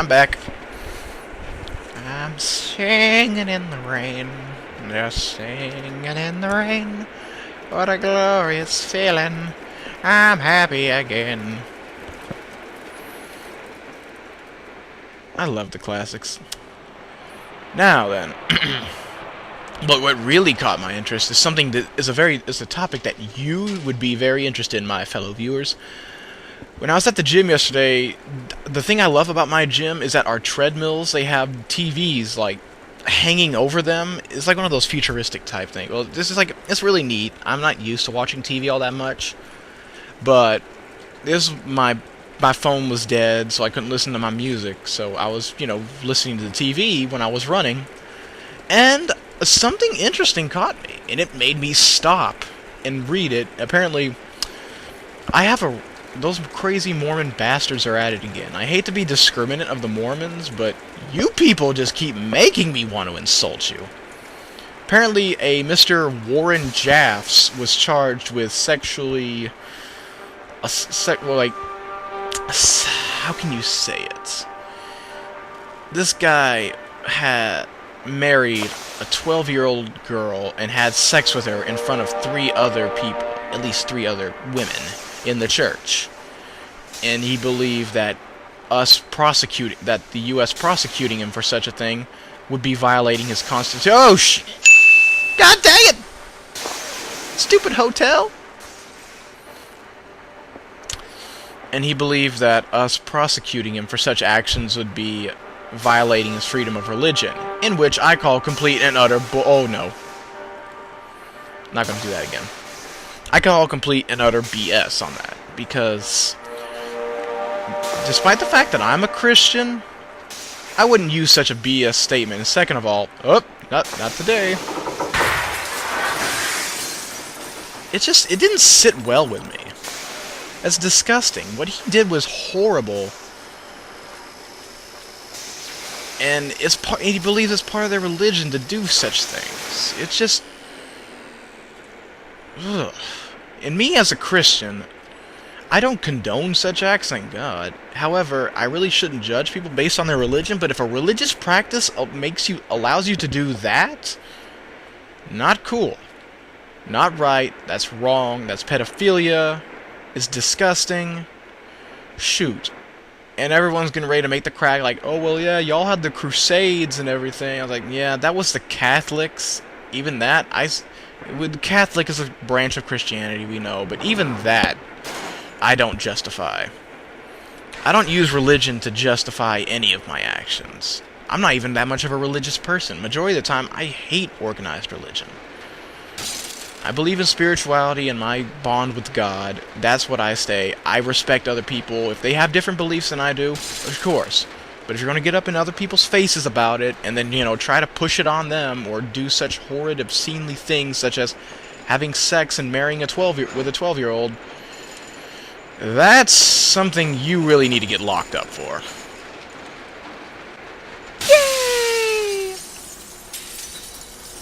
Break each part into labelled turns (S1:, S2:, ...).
S1: I'm back. I'm singing in the rain, just singing in the rain. What a glorious feeling. I'm happy again. I love the classics. Now then, but what really caught my interest is something that is a topic that you would be very interested in, my fellow viewers. When I was at the gym yesterday, the thing I love about my gym is that our treadmills, they have TVs, like, hanging over them. It's like one of those futuristic type things. Well, this is like, it's really neat. I'm not used to watching TV all that much, but my phone was dead, so I couldn't listen to my music, so I was, listening to the TV when I was running, and something interesting caught me, and it made me stop and read it. Apparently, those crazy Mormon bastards are at it again. I hate to be discriminant of the Mormons, but you people just keep making me want to insult you. Apparently, a Mr. Warren Jeffs was charged with how can you say it? This guy had married a 12-year-old girl and had sex with her in front of 3 other people, at least 3 other women in the church. And he believed that the U.S. prosecuting him for such a thing would be violating his constitution. Oh, God dang it! Stupid hotel! And he believed that us prosecuting him for such actions would be violating his freedom of religion, in which I call complete and utter oh no. Not gonna do that again. I call complete and utter BS on that, because despite the fact that I'm a Christian, I wouldn't use such a BS statement. And second of all, not today. It didn't sit well with me. That's disgusting. What he did was horrible. And he believes it's part of their religion to do such things. It's just... ugh. And me as a Christian, I don't condone such acts, thank God. However, I really shouldn't judge people based on their religion, but if a religious practice allows you to do that, not cool. Not right, that's wrong, that's pedophilia, it's disgusting. Shoot. And everyone's getting ready to make the crack like, oh, well, yeah, y'all had the Crusades and everything. I was like, yeah, that was the Catholics. Even that, Catholic is a branch of Christianity, we know, but even that, I don't justify. I don't use religion to justify any of my actions. I'm not even that much of a religious person. Majority of the time, I hate organized religion. I believe in spirituality and my bond with God. That's what I say. I respect other people. If they have different beliefs than I do, of course. But if you're going to get up in other people's faces about it, and then, try to push it on them, or do such horrid, obscenely things, such as having sex and marrying with a 12-year-old, that's something you really need to get locked up for.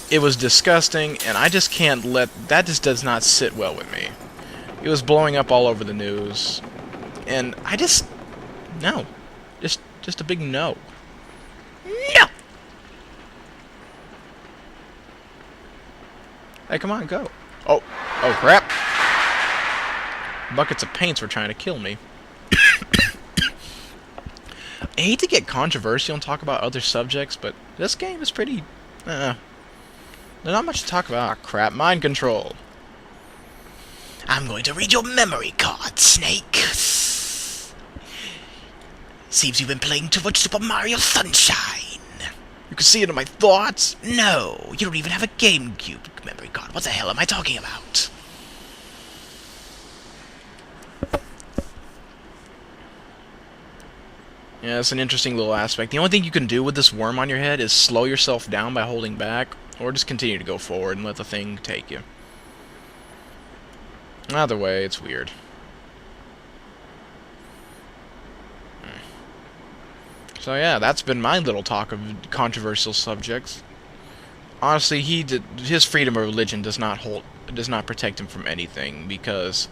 S1: It was disgusting, and I just can't that just does not sit well with me. It was blowing up all over the news, and no. Just a big no. No! Hey, come on, go. Oh crap. Buckets of paints were trying to kill me. I hate to get controversial and talk about other subjects, but this game is pretty... there's not much to talk about. Oh, crap. Mind control. I'm going to read your memory card, Snake. Seems you've been playing too much Super Mario Sunshine. You can see it in my thoughts. No, you don't even have a GameCube memory card. What the hell am I talking about? Yeah, it's an interesting little aspect. The only thing you can do with this worm on your head is slow yourself down by holding back, or just continue to go forward and let the thing take you. Either way, it's weird. So yeah, that's been my little talk of controversial subjects. Honestly, his freedom of religion does not protect him from anything, because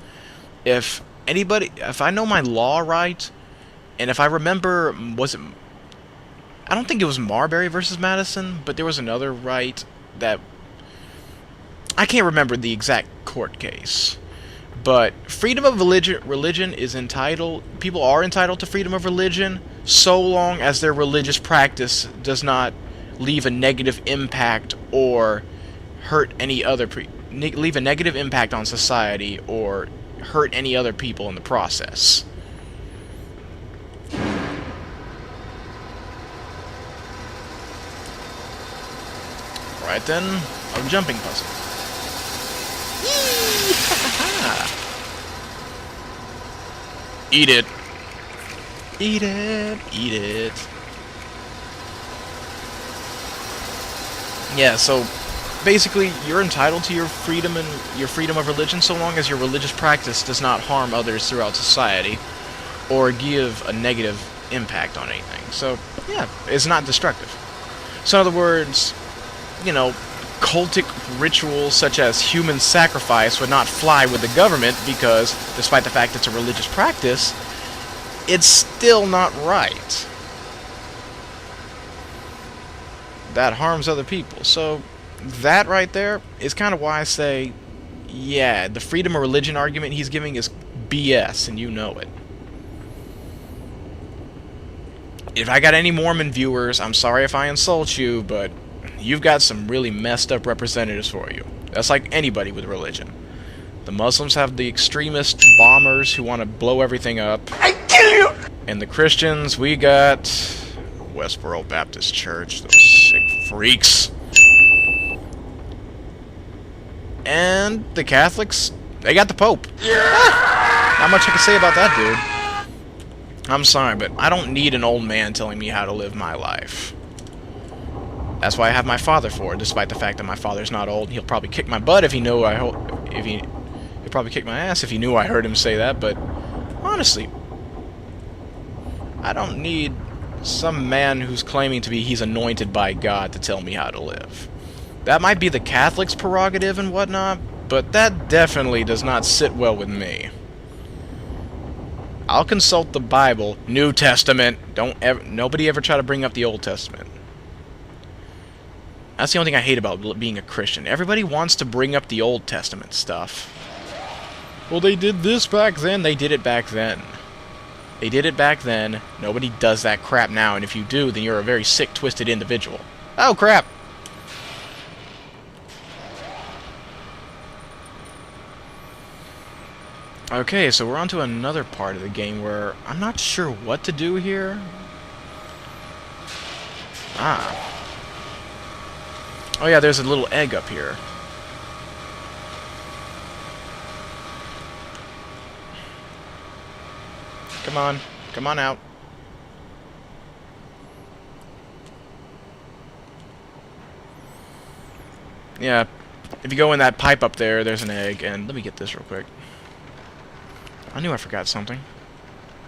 S1: if I know my law right, and if I remember, was it I don't think it was Marbury versus Madison, but there was another right that... I can't remember the exact court case. But freedom of religion is entitled... People are entitled to freedom of religion so long as their religious practice does not leave a negative impact or hurt any other... leave a negative impact on society or hurt any other people in the process. Right then, a jumping puzzle. Eat it. Eat it. Eat it. Yeah, so basically you're entitled to your freedom of religion so long as your religious practice does not harm others throughout society or give a negative impact on anything. So, yeah, it's not destructive. So in other words, you know, cultic rituals such as human sacrifice would not fly with the government because, despite the fact it's a religious practice, it's still not right. That harms other people. So, that right there is kind of why I say, yeah, the freedom of religion argument he's giving is BS, and you know it. If I got any Mormon viewers, I'm sorry if I insult you, but you've got some really messed up representatives for you. That's like anybody with religion. The Muslims have the extremist bombers who want to blow everything up. I kill you! And the Christians, we got Westboro Baptist Church, those sick freaks. And the Catholics, they got the Pope. Yeah! Not much I can say about that, dude. I'm sorry, but I don't need an old man telling me how to live my life. That's why I have my father for, despite the fact that my father's not old. He'll probably kick my butt if he knew he'll probably kick my ass if he knew I heard him say that, but honestly, I don't need some man who's claiming to be he's anointed by God to tell me how to live. That might be the Catholic's prerogative and whatnot, but that definitely does not sit well with me. I'll consult the Bible, New Testament. Nobody ever try to bring up the Old Testament. That's the only thing I hate about being a Christian. Everybody wants to bring up the Old Testament stuff. Well, they did this back then. They did it back then. They did it back then. Nobody does that crap now, and if you do, then you're a very sick, twisted individual. Oh, crap! Okay, so we're on to another part of the game where I'm not sure what to do here. Ah. Oh yeah, there's a little egg up here. Come on. Come on out. Yeah, if you go in that pipe up there, there's an egg, and let me get this real quick. I knew I forgot something.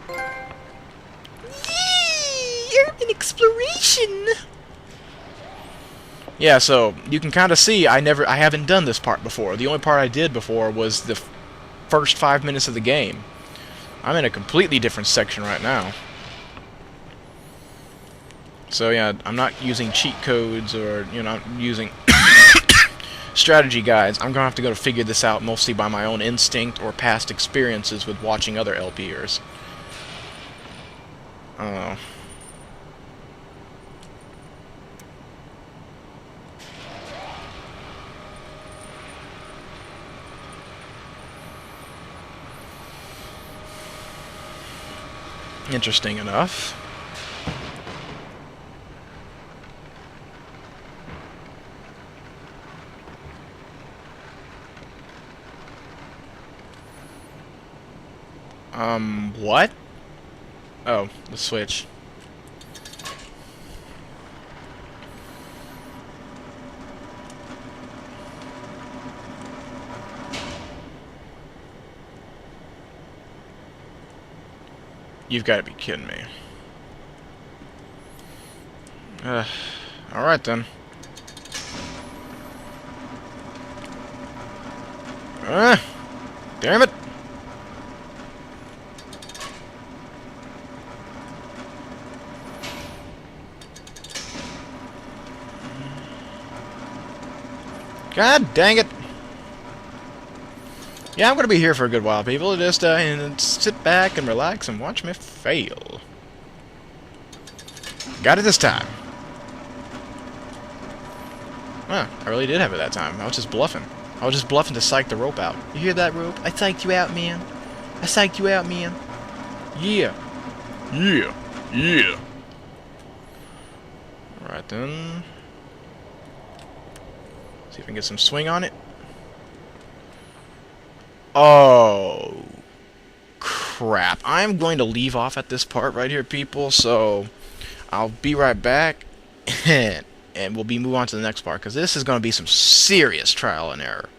S1: Yee! Urban exploration! Yeah, so you can kind of see I haven't done this part before. The only part I did before was the first 5 minutes of the game. I'm in a completely different section right now. So yeah, I'm not using cheat codes or, you know, I'm using strategy guides. I'm gonna have to go to figure this out mostly by my own instinct or past experiences with watching other LPers. Oh. Interesting enough. What? Oh, the switch. You've got to be kidding me. Alright then. Damn it! God dang it. Yeah, I'm going to be here for a good while, people. Just and sit back and relax and watch me fail. Got it this time. Huh, I really did have it that time. I was just bluffing. I was just bluffing to psych the rope out. You hear that, rope? I psyched you out, man. I psyched you out, man. Yeah. Yeah. Yeah. Alright then. See if I can get some swing on it. Oh. Crap. I'm going to leave off at this part right here, people, so I'll be right back. And we'll move on to the next part, because this is going to be some serious trial and error.